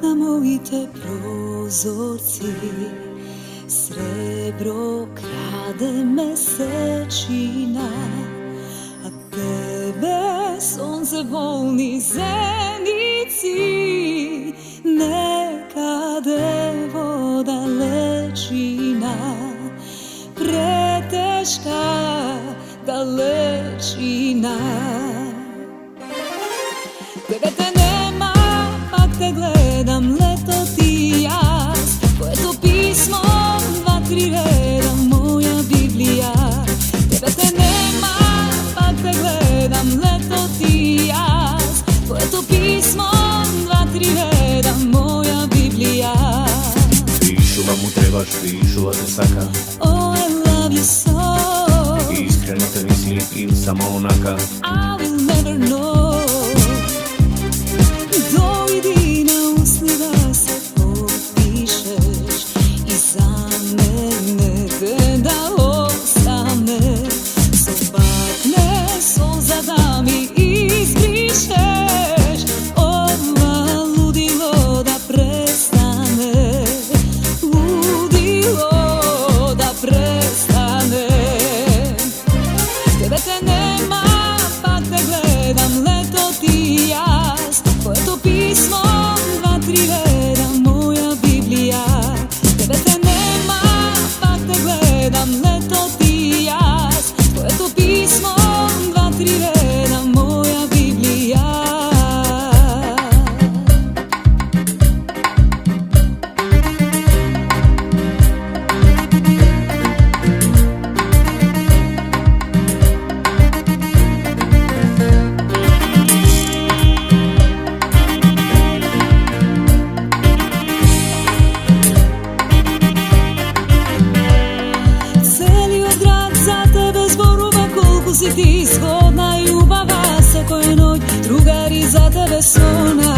okna mojite prozorci, srebro krade mesečina, a tebe sonce polni zenici, neka devo dalečina, preteška dalečina. Tebe te nema, pak te gledam, leto ti jaz, poeto pismo, 2-3 reda, moja Biblija. Tebe te nema, pak te gledam, leto ti jaz, poeto pismo, 2-3 reda, moja Biblija. Pišuva mu trebaš, pišuva te saka. Oh, I love you so. Iskreno te misli ili samo onaka. I will never know. Dojdi na usni da se potpišeš i za mene te da ostane. Sobakne solza da mi izbrišeš, ova ludilo da prestane, ludilo da prestane. Tebe te nema, pak te gledam, leto ti jaz, poeto pismo, 2-3 reda, moja Biblija. Tebe te nema, pak te gledam, leto ti jaz, poeto pismo, 2-3 reda, moja Biblija. Si ti zgodna ljubava, svakoj noć drugari za tebe sona.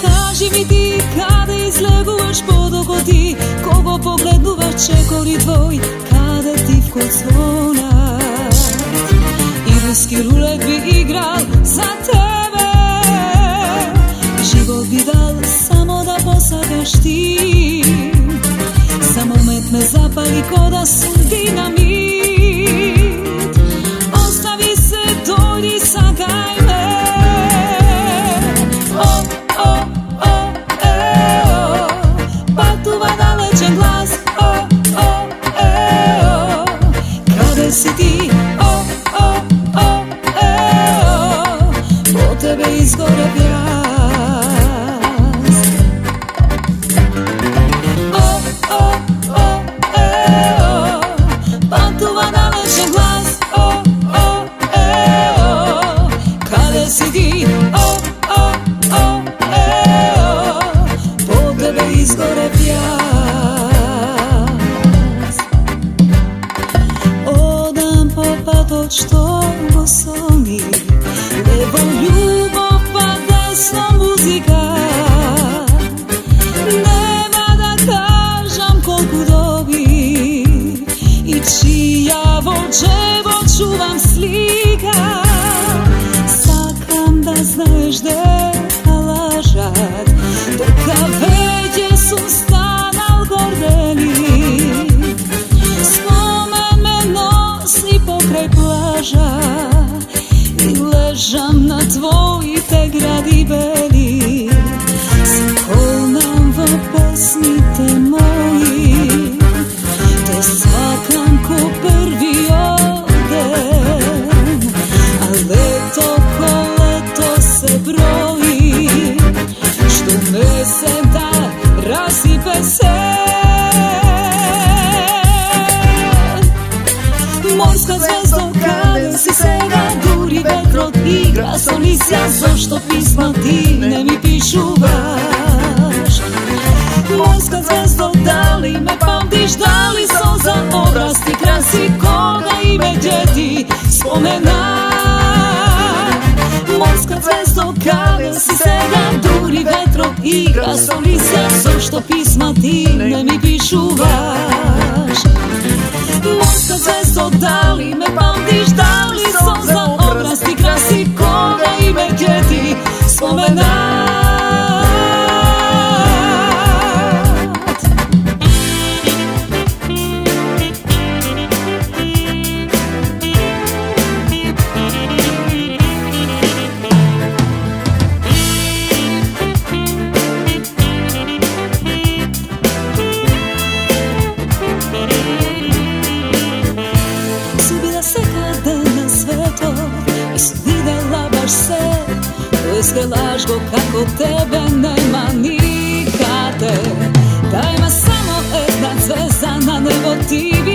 Kaži mi ti kada izleguješ pod oko ti, kogo pogleduva čekori tvoj, kada ti vkod zvona. I ruski rulet bi igral za tebe, život bi dal samo da posagaš ti. Za moment me zapali ko da su dinamit. Ostavi se, dojdi, sakaj me. Oh, oh, oh, oh. Patuva dalečen glas. Oh, oh, oh. Kada si ti? Oh, oh, oh, oh. Po tebe izgore vjas. Si ti, oh, oh, oh, oh, po tebe izgore vjas. Odam po patoč togo soni, levo ljubov pa desno muzika. Nema da kažem kolku dobi i čija vođevo čuvam slika. Da znaš deka lažat, deka veđe su stanal gordeli. Spomen me nosi pokraj plaža i ležam na tvojite gradi beli. Skonam v pesmite moji, te svakam ko prvi oden, a leto ko se broji, što mesenta rasipe se. Morska zvezdo, kada si sega, duri vetrot, igra solisja, zašto pisma ti ne mi pišu baš. Morska zvezdo, da li me pamtiš, da li solza obrasti krasi, koga ime djeti spomena. Morska zvezdo, kada si sega, duri vetro, igra solisja, zašto pisma ti ne mi pišu baš. Morska zvezdo, da li me pamtiš, da li solza obrasti krasi, koga ime djeti spomena.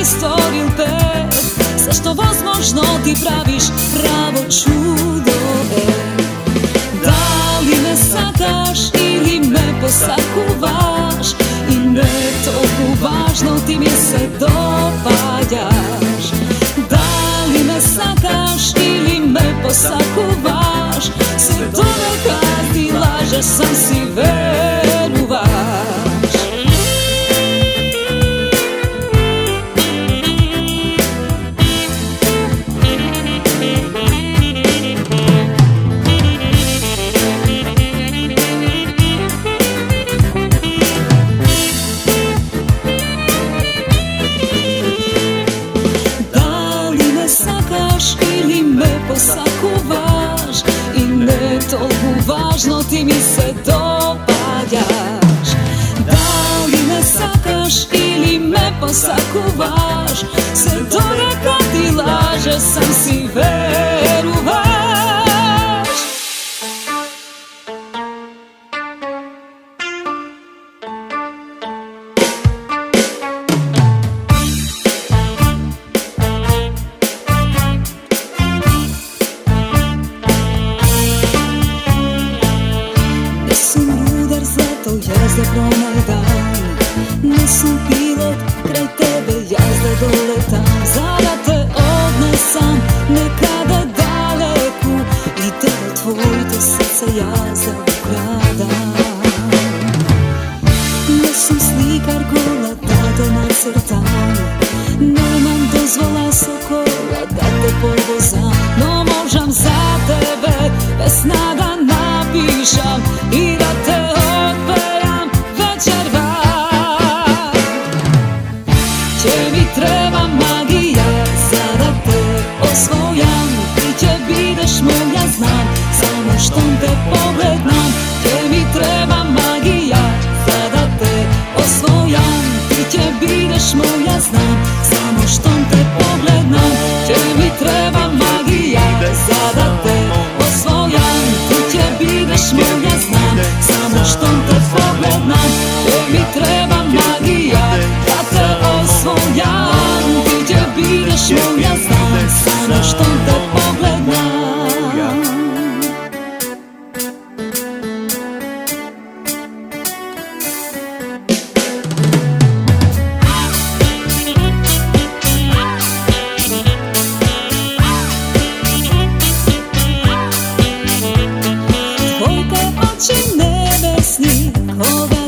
storil pet. Sve što возможно ti praviš pravo čudo. Da li me sakaš ili me posakuvaš, i ne toliko važno, ti mi se dopadjaš. Da li me sakaš ili me posakuvaš, sve to nekad ti lažeš, sam si veruvaš. Ili me posakuvaš, i ne toliko važno, ti mi se dopadjaš. Da li me sakaš ili me posakuvaš, sve to neka ti laže, sam si veruvaš. Jazda onaj dan, nisam pilot, kraj tebe jazda doletam. Zada te odnesam nekada daleku, i tebe tvoj te srce jazda ukradam. Nisam slikar gola da te nacrtam, nemam dozvola sokola da te povozam. No možem za tebe pesna da napišam i da te odpejam večer van. Će mi treba magija za da te osvojam, ti će bideš moja, znam, samo što te pogledam. Će mi treba magija za da te osvojam, ti će bideš moja, znam, samo što te pogledam. Će mi treba magija za da te osvojam, ti će bideš moja, znam, samo što te pogledam. Će mi treba magija da te osvojam, ti će bideš moja, znam, samo što te pogledam. Nebesni, koga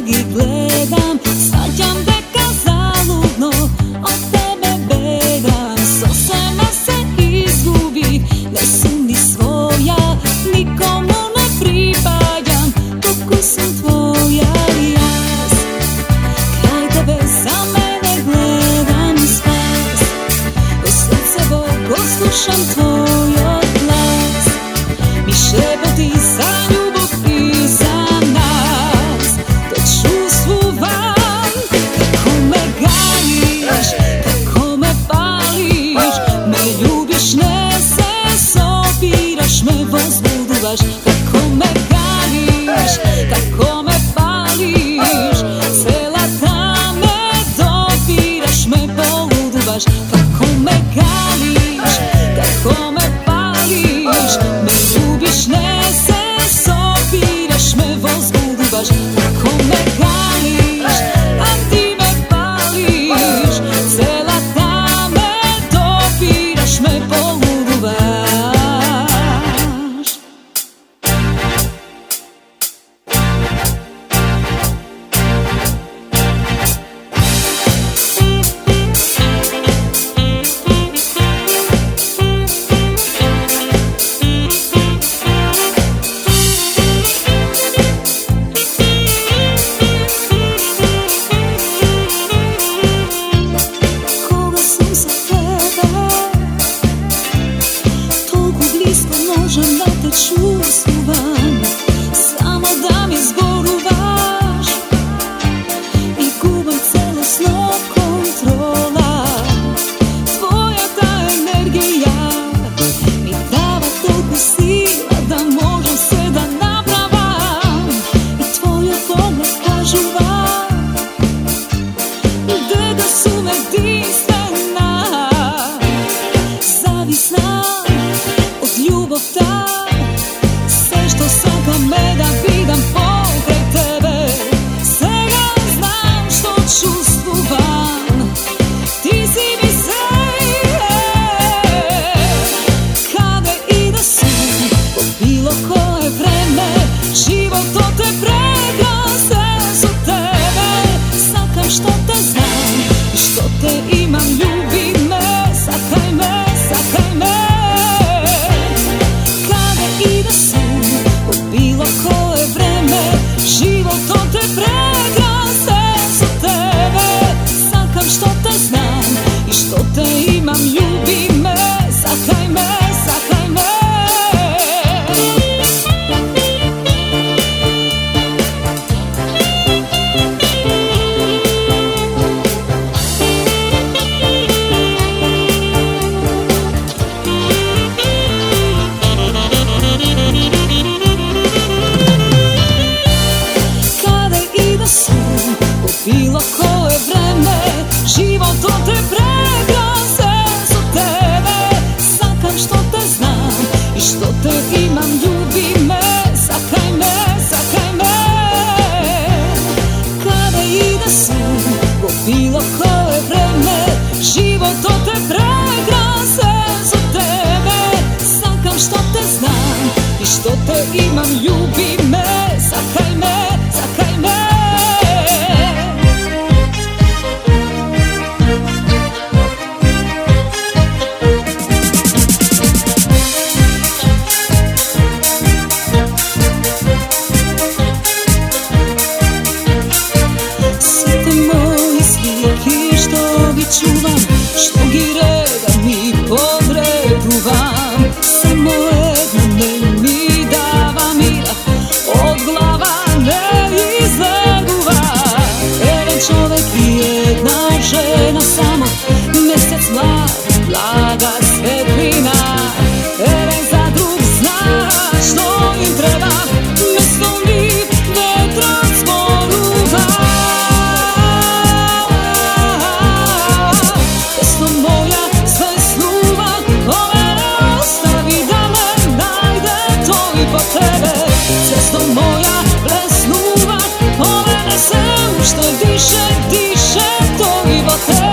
što diše, diše, to i od tebe.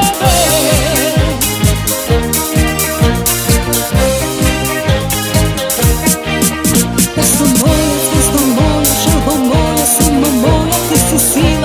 Pesma moja, želba moja, samo moja, ti si